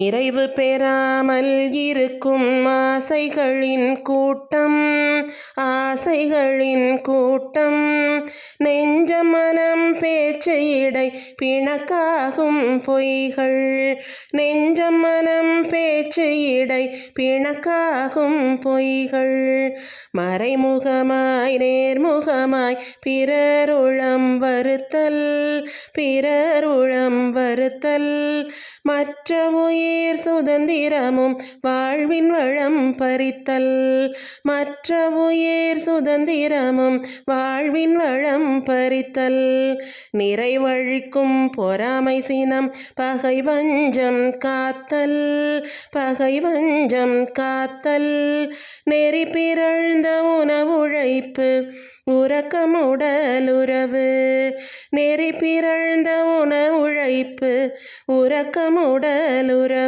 நிறைவு பெறாமல் இருக்கும் ஆசைகளின் கூட்டம், ஆசைகளின் கூட்டம். நெஞ்சம் மனம் பேச்சு இடை பிணக்காகும் பொய்கள், நெஞ்சம் மனம் பேச்சு இடை பிணக்காகும் பொய்கள். மறைமுகமாய் நேர்முகமாய் பிறருளம் வருத்தல், பிறருளம் வருத்தல். மற்ற உயிர் சுதந்திரமும் வாழ்வின் வளம் பறித்தல், மற்ற உயிர் சுதந்திரமும் வாழ்வின் வளம் பறித்தல். நிறைவழிக்கும் பொறாமை சினம் பகை வஞ்சம் காத்தல், பகை வஞ்சம் காத்தல். நெறி பிறழ்ந்த உணவுழைப்பு உறக்கமுடலுறவு, நெறி பிறழ்ந்த உணவுழைப்பு உறக்கமுடலுறவு.